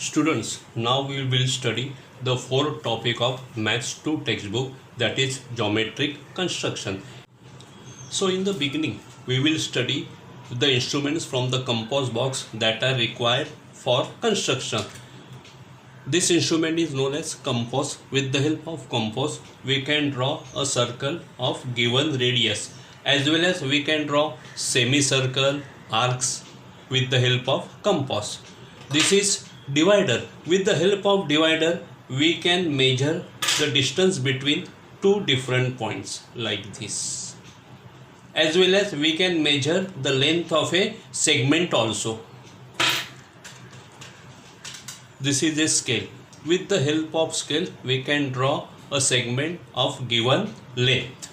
Students, now we will study the fourth topic of Maths 2 textbook, that is geometric construction. So in the beginning, we will study the instruments from the compass box that are required for construction. This instrument is known as compass. With the help of compass, we can draw a circle of given radius, as well as we can draw semicircle, arcs with the help of compass. This is divider. With the help of divider, we can measure the distance between two different points like this, as well as we can measure the length of a segment also. This is a scale. With the help of scale, we can draw a segment of given length.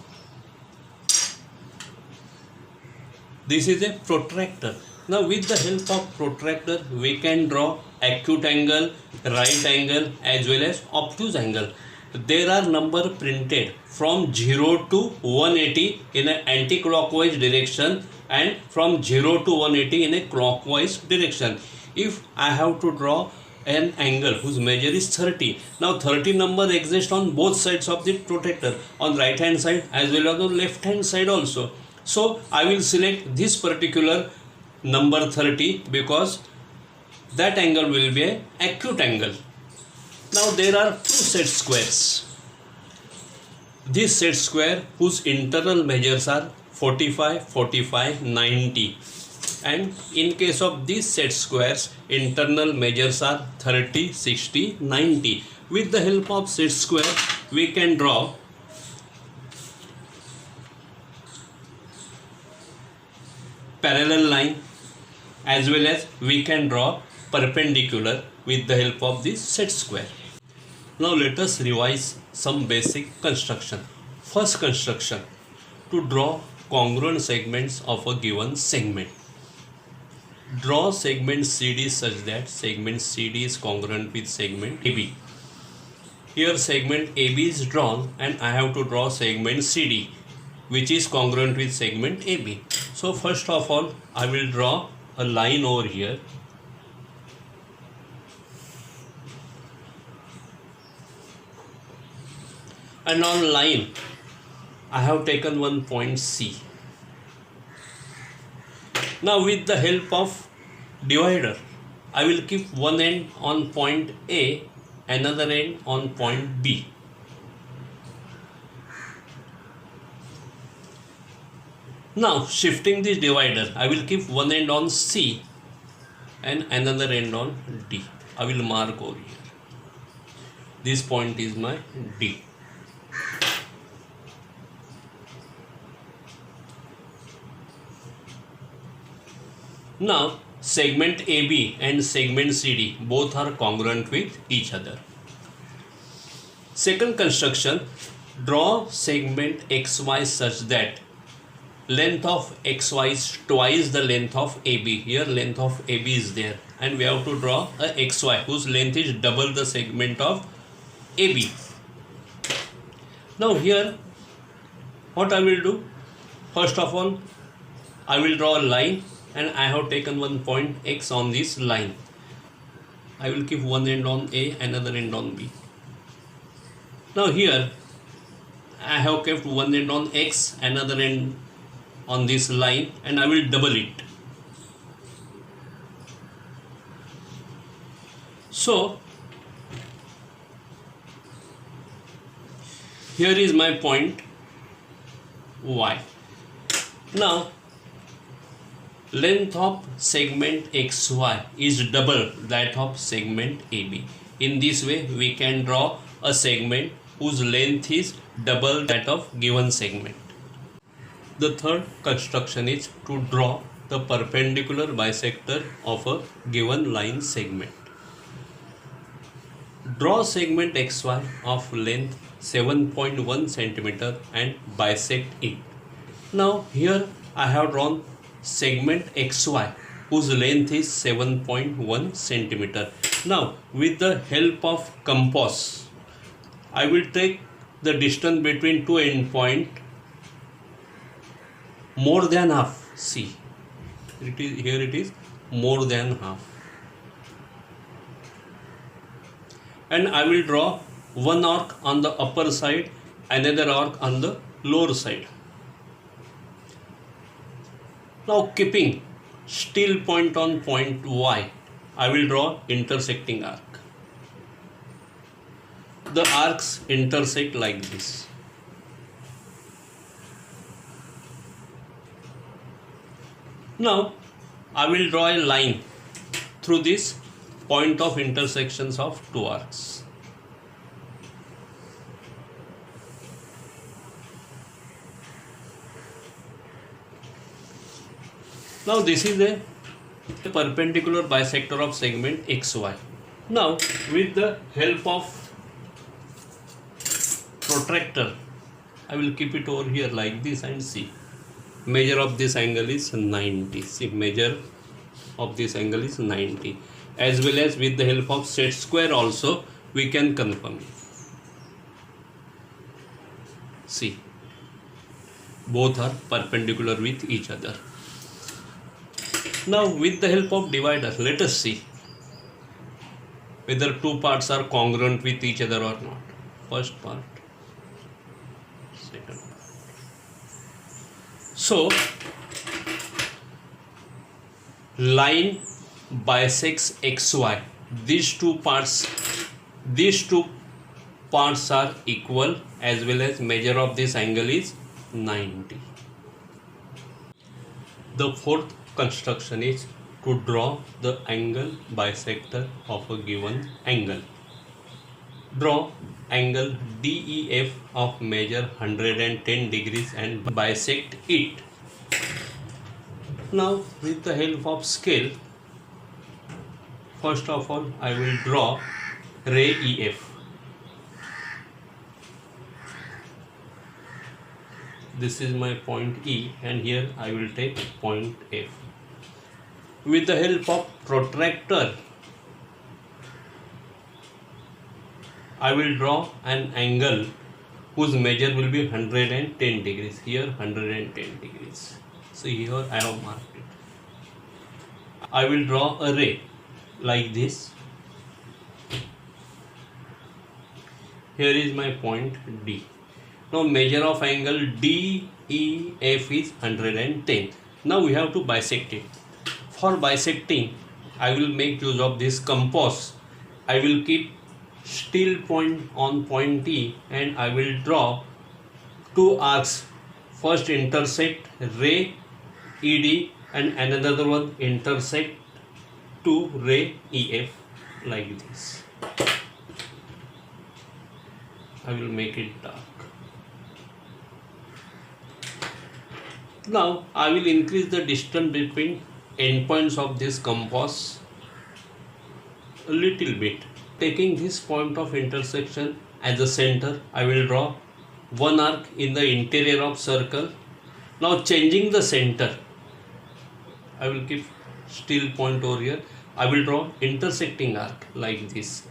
This is a protractor. Now with the help of protractor, we can draw acute angle, right angle as well as obtuse angle. There are number printed from 0 to 180 in an anti-clockwise direction and from 0 to 180 in a clockwise direction. If I have to draw an angle whose measure is 30. Now 30 number exists on both sides of the protractor, on right hand side as well as on left hand side also. So I will select this particular number 30 because that angle will be an acute angle. Now there are two set squares. This set square whose internal measures are 45, 45, 90. And in case of these set squares, internal measures are 30, 60, 90. With the help of set square, we can draw parallel line as well as we can draw perpendicular with the help of this set square. Now let us revise some basic construction. First construction, to draw congruent segments of a given segment. Draw segment CD such that segment CD is congruent with segment AB. Here segment AB is drawn and I have to draw segment CD which is congruent with segment AB. So first of all, I will draw a line over here. And on line, I have taken one point C. Now with the help of divider, I will keep one end on point A, another end on point B. Now shifting this divider, I will keep one end on C and another end on D. I will mark over here. This point is my D. Now segment AB and segment CD both are congruent with each other. Second construction, draw segment XY such that length of XY is twice the length of AB. Here length of AB is there and we have to draw a XY whose length is double the segment of AB. Now here what I will do, first of all I will draw a line and I have taken one point X on this line. I will keep one end on A, another end on B. Now here I have kept one end on X, another end on this line and I will double it. So here is my point Y. Now length of segment XY is double that of segment AB. In this way we can draw a segment whose length is double that of given segment. The third construction is to draw the perpendicular bisector of a given line segment. Draw segment XY of length 7.1 cm and bisect it. Now here I have drawn segment XY whose length is 7.1 cm. Now with the help of compass, I will take the distance between two endpoints more than half. See, here it is more than half. and I will draw one arc on the upper side, another arc on the lower side. Now keeping still point on point Y, I will draw intersecting arc. The arcs intersect like this. Now I will draw a line through this point of intersections of two arcs. Now this is a perpendicular bisector of segment XY. Now with the help of protractor, I will keep it over here like this and see. Measure of this angle is 90. See, measure of this angle is 90. As well as with the help of set square also we can confirm. See, both are perpendicular with each other. Now with the help of divider, let us see whether two parts are congruent with each other or not. First part, second part. So line bisects XY. These two parts are equal, as well as measure of this angle is 90. The fourth construction is to draw the angle bisector of a given angle. Draw angle DEF of measure 110 degrees and bisect it. Now with the help of scale, first of all I will draw ray EF. This is my point E, and here I will take point F. With the help of protractor, I will draw an angle whose measure will be 110 degrees. Here 110 degrees. So here I have marked it. I will draw a ray like this. Here is my point D. Now measure of angle DEF is 110. Now we have to bisect it. For bisecting, I will make use of this compass. I will keep still point on point E and I will draw two arcs. First intersect ray ED and another one intersect to ray EF like this. I will make it dark. Now I will increase the distance between endpoints of this compass a little bit. Taking this point of intersection as the center, I will draw one arc in the interior of circle. Now changing the center, I will keep still point over here. I will draw intersecting arc like this.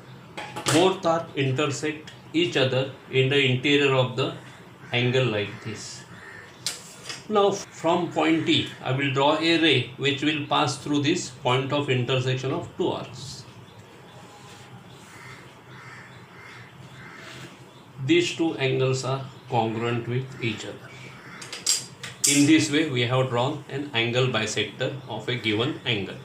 Both arcs intersect each other in the interior of the angle like this. Now from point E, I will draw a ray which will pass through this point of intersection of two arcs. These two angles are congruent with each other. In this way, we have drawn an angle bisector of a given angle.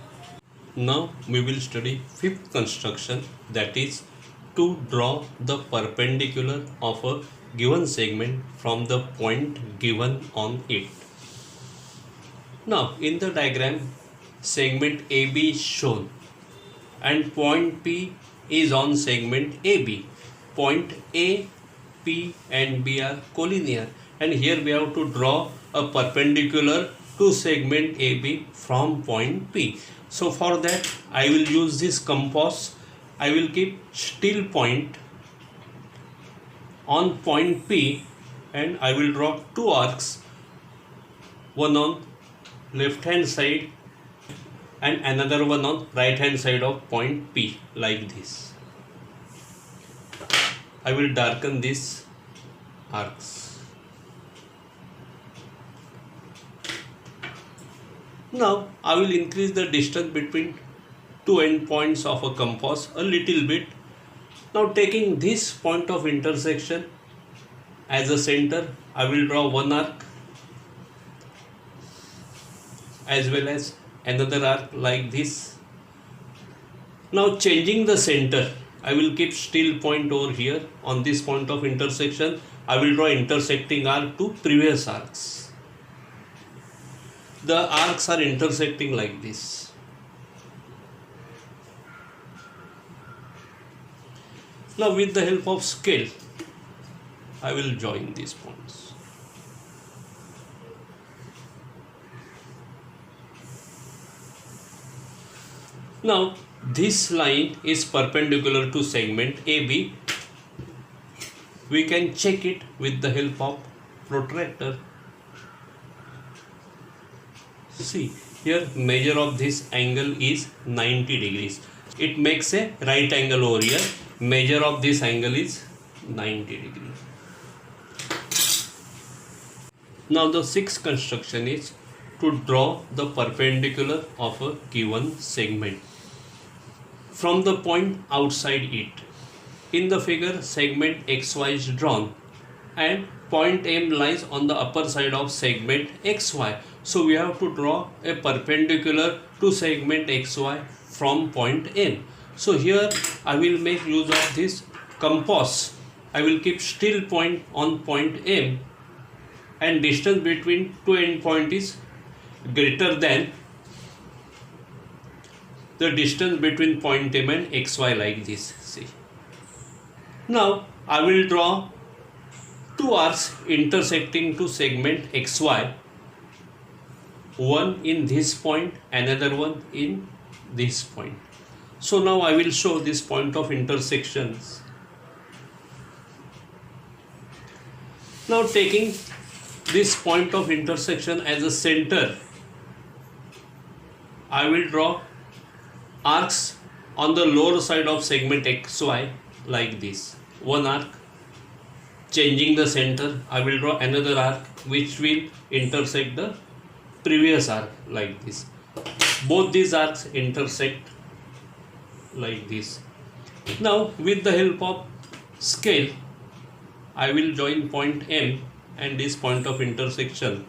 Now we will study fifth construction, that is to draw the perpendicular of a given segment from the point given on it. Now in the diagram, segment AB is shown and point P is on segment AB. Point A, P and B are collinear, and here we have to draw a perpendicular to segment AB from point P. So for that I will use this compass. I will keep still point on point P and I will draw two arcs, one on left hand side and another one on right hand side of point P like this. I will darken these arcs. Now I will increase the distance between two endpoints of a compass a little bit Now taking this point of intersection as a center, I will draw one arc as well as another arc like this. Now changing the center, I will keep still point over here on this point of intersection. I will draw intersecting arc to previous arcs. The arcs are intersecting like this. Now with the help of scale, I will join these points. Now this line is perpendicular to segment AB. We can check it with the help of protractor. See, here measure of this angle is 90 degrees. It makes a right angle over here. Measure of this angle is 90 degrees. Now the sixth construction is to draw the perpendicular of a given segment from the point outside it. In the figure, segment XY is drawn and point M lies on the upper side of segment XY. So we have to draw a perpendicular to segment XY from point M. So here I will make use of this compass. I will keep still point on point M, and distance between two endpoints is greater than the distance between point M and XY like this. See. Now I will draw two arcs intersecting to segment XY. One in this point, another one in this point. So now I will show this point of intersections. Now taking this point of intersection as a center, I will draw arcs on the lower side of segment XY like this. One arc. Changing the center, I will draw another arc which will intersect the previous arc like this. Both these arcs intersect like this. Now with the help of scale, I will join point M and this point of intersection.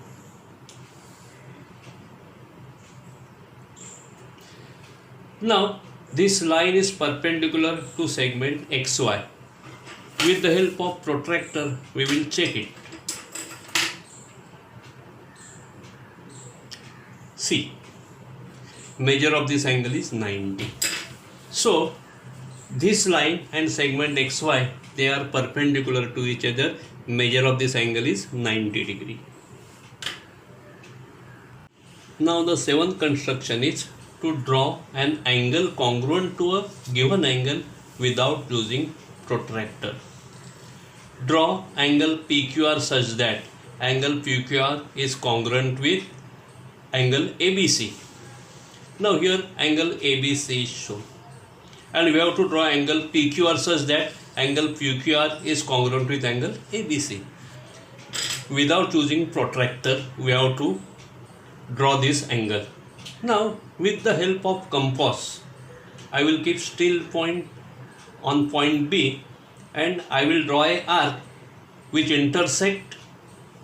Now this line is perpendicular to segment XY. With the help of protractor, we will check it. See, measure of this angle is 90. So this line and segment XY, they are perpendicular to each other. Measure of this angle is 90 degree. Now the seventh construction is to draw an angle congruent to a given angle without using protractor. Draw angle PQR such that angle PQR is congruent with angle ABC. Now here angle ABC is shown, and we have to draw angle PQR such that angle PQR is congruent with angle ABC. Without using protractor, we have to draw this angle. Now with the help of compass, I will keep still point on point B, and I will draw a arc which intersect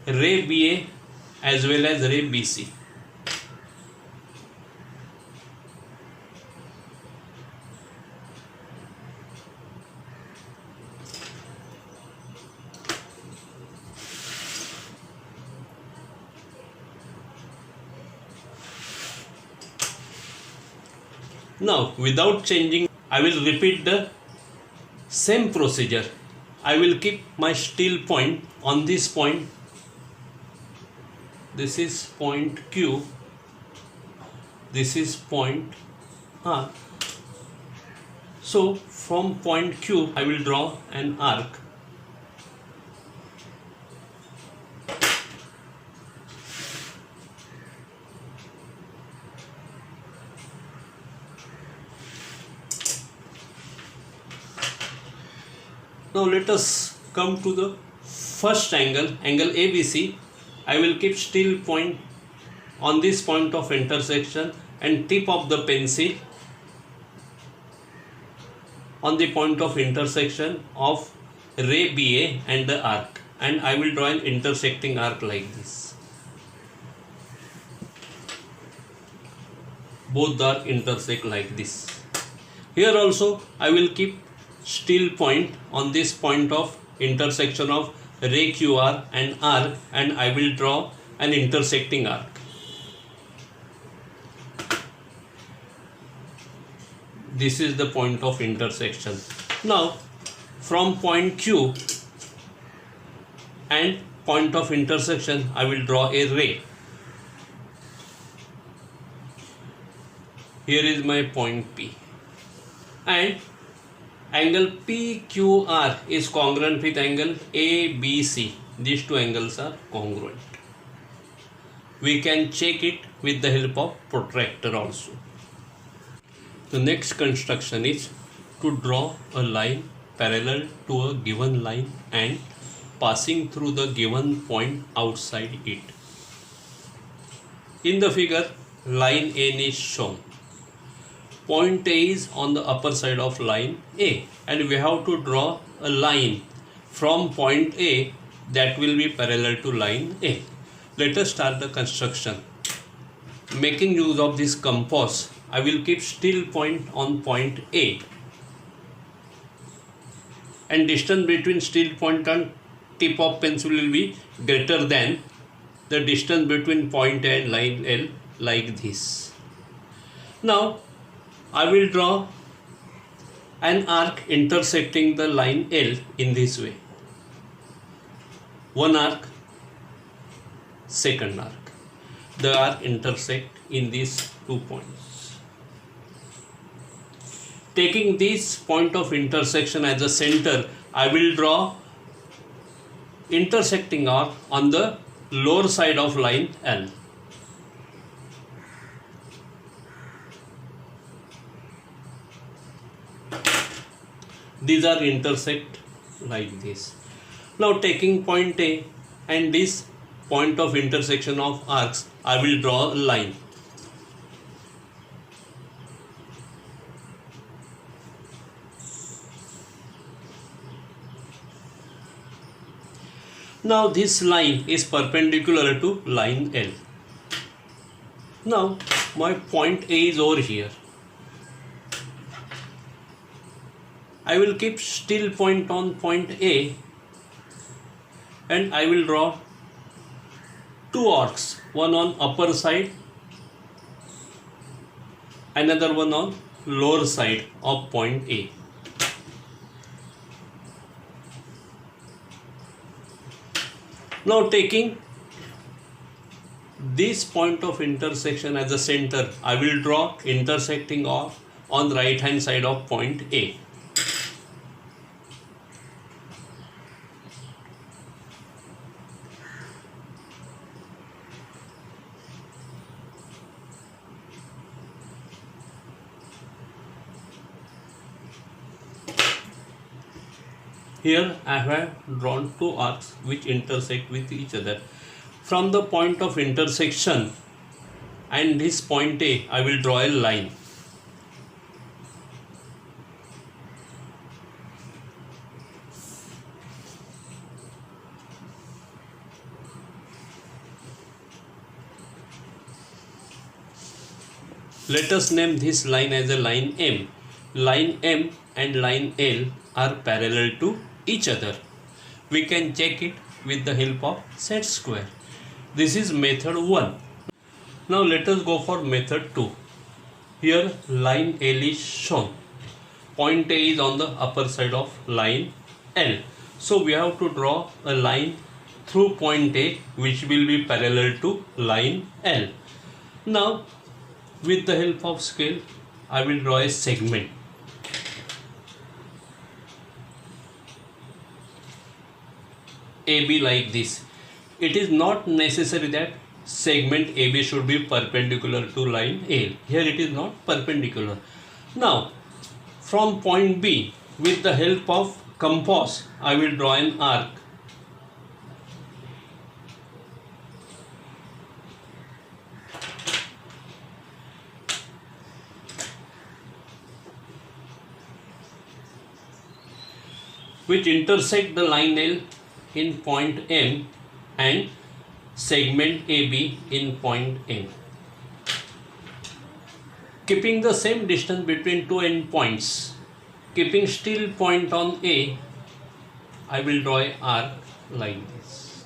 ray BA as well as ray BC. Now without changing, I will repeat the same procedure. I will keep my still point on this point. This is point Q. This is point R. So from point Q, I will draw an arc. Now let us come to the first angle, angle ABC. I will keep still point on this point of intersection and tip of the pencil on the point of intersection of ray BA and the arc, and I will draw an intersecting arc like this. Both are intersect like this. Here also I will keep still point on this point of intersection of ray QR and arc, and I will draw an intersecting arc. This is the point of intersection. Now from point Q and point of intersection I will draw a ray. Here is my point P, and angle PQR is congruent with angle ABC. These two angles are congruent. We can check it with the help of protractor also. The next construction is to draw a line parallel to a given line and passing through the given point outside it. In the figure, line N is shown. Point A is on the upper side of line A, and we have to draw a line from point A that will be parallel to line A. Let us start the construction. Making use of this compass, I will keep still point on point A, and distance between still point and tip of pencil will be greater than the distance between point A and line L, like this. Now I will draw an arc intersecting the line L in this way. One arc, second arc. The arc intersect in these 2 points. Taking this point of intersection as a center, I will draw intersecting arc on the lower side of line L. These are intersect like this. Now taking point A and this point of intersection of arcs, I will draw a line. Now this line is perpendicular to line L. Now my point A is over here. I will keep still point on point A, and I will draw two arcs, one on upper side, another one on lower side of point A. Now taking this point of intersection as a center, I will draw intersecting arc on the right hand side of point A. Here I have drawn two arcs which intersect with each other. From the point of intersection and this point A, I will draw a line. Let us name this line as a line M. Line M and line L are parallel to each other. We can check it with the help of set square. This is method 1. Now let us go for method 2. Here line L is shown. Point A is on the upper side of line L. So we have to draw a line through point A which will be parallel to line L. Now with the help of scale, I will draw a segment. AB like this. It is not necessary that segment AB should be perpendicular to line A. Here it is not perpendicular. Now from point B, with the help of compass, I will draw an arc. which intersect the line L in point M and segment AB in point N. Keeping the same distance between two endpoints, keeping still point on A, I will draw an arc like this.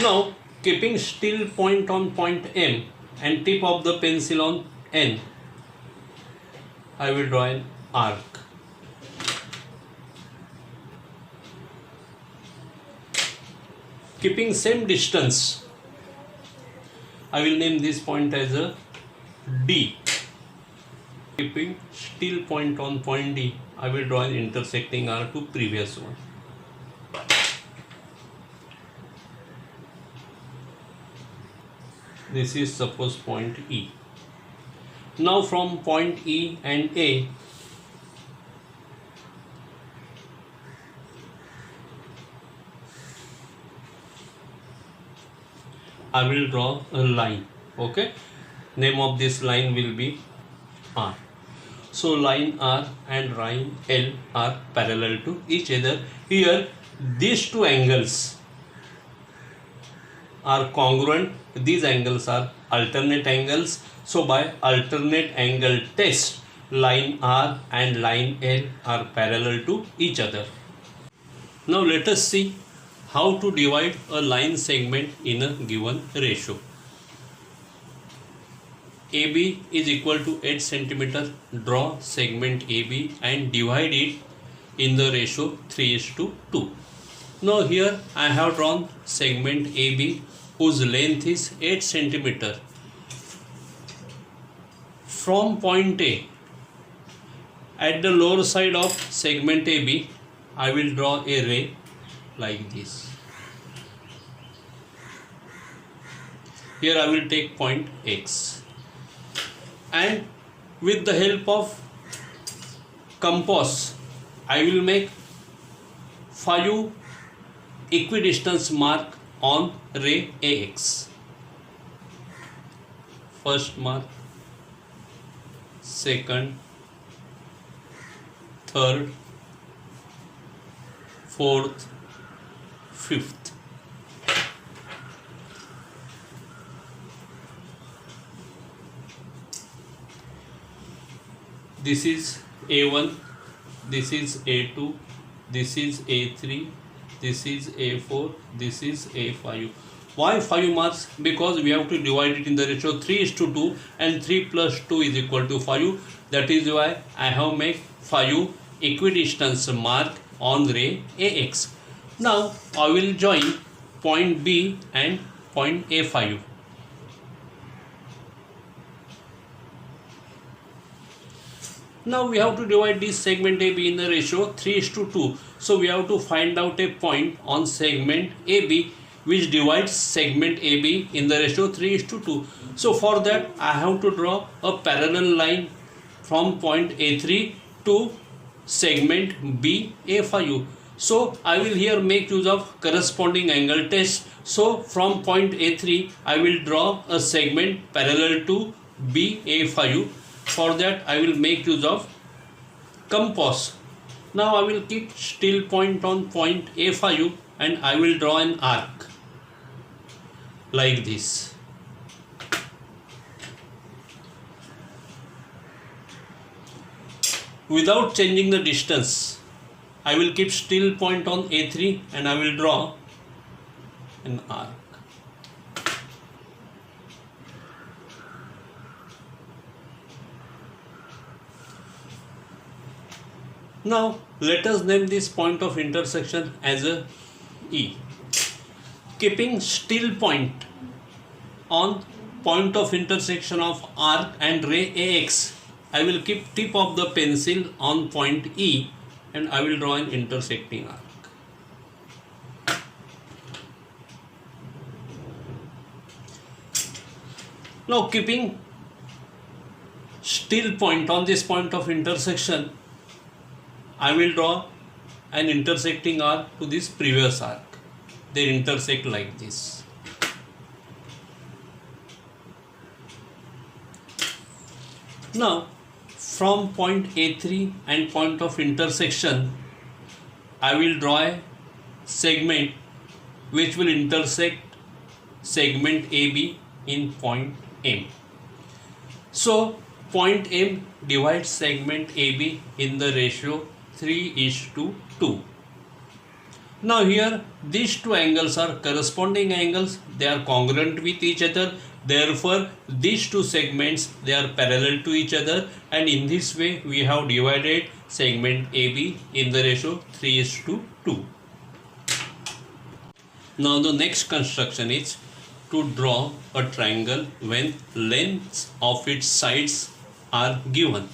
Now, keeping still point on point M and tip of the pencil on N, I will draw an arc. Keeping same distance, I will name this point as a D. Keeping still point on point D, I will draw an intersecting arc to previous one. This is suppose point E. Now from point E and A, I will draw a line. Okay, name of this line will be R. So line R and line L are parallel to each other. Here these two angles are congruent. These angles are alternate angles. So by alternate angle test, line R and line L are parallel to each other. Now let us see how to divide a line segment in a given ratio. AB is equal to 8 cm. Draw segment AB and divide it in the ratio 3:2. Now here I have drawn segment AB whose length is 8 cm. From point A, at the lower side of segment AB, I will draw a ray like this. Here I will take point X, and with the help of compass, I will make 5 equidistance mark on ray AX. First mark, second, third, fourth, fifth. This is A1, this is A2, this is A3, this is A4, this is A5. Why 5 marks? Because we have to divide it in the ratio 3:2 and 3 plus 2 is equal to 5. That is why I have made 5 equidistance mark on ray AX. Now I will join point B and point A5. Now we have to divide this segment AB in the ratio 3:2. So we have to find out a point on segment AB which divides segment AB in the ratio 3:2. So for that I have to draw a parallel line from point A3 to segment B A5. So I will here make use of corresponding angle test. So from point A3 I will draw a segment parallel to B A5. For that I will make use of compass. Now I will keep still point on point A5 and I will draw an arc like this. Without changing the distance, I will keep still point on A3 and I will draw an arc. Now let us name this point of intersection as a E. Keeping still point on point of intersection of arc and ray AX, I will keep tip of the pencil on point E and I will draw an intersecting arc. Now keeping still point on this point of intersection, I will draw an intersecting arc to this previous arc. They intersect like this. Now from point A3 and point of intersection, I will draw a segment which will intersect segment AB in point M. So point M divides segment AB in the ratio 3:2. Now here these two angles are corresponding angles, they are congruent with each other, therefore these two segments, they are parallel to each other, and in this way we have divided segment AB in the ratio 3:2. Now the next construction is to draw a triangle when lengths of its sides are given.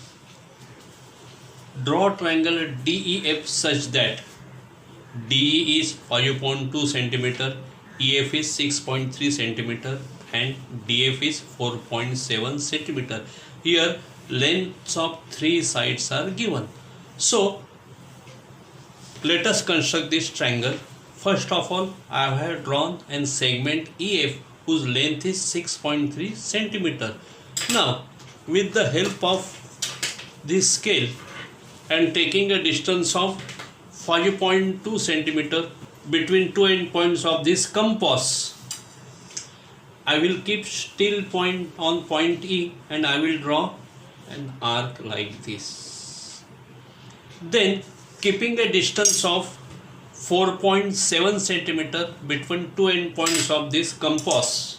Draw triangle DEF such that DE is 5.2 cm, EF is 6.3 cm and DF is 4.7 cm. Here lengths of three sides are given. So let us construct this triangle. First of all, I have drawn a segment EF whose length is 6.3 cm. Now with the help of this scale and taking a distance of 5.2 cm between two endpoints of this compass, I will keep still point on point E and I will draw an arc like this. Then keeping a distance of 4.7 cm between two endpoints of this compass,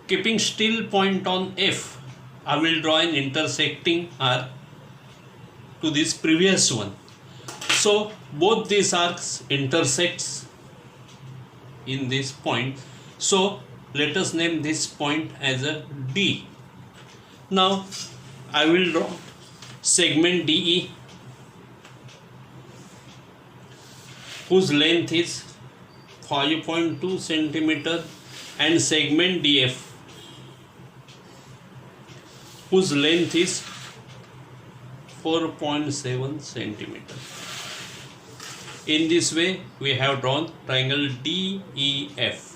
keeping still point on F, I will draw an intersecting arc to this previous one. So both these arcs intersects in this point. So let us name this point as a D. Now I will draw segment DE whose length is 5.2 cm and segment DF whose length is 4.7 cm. In this way we have drawn triangle DEF.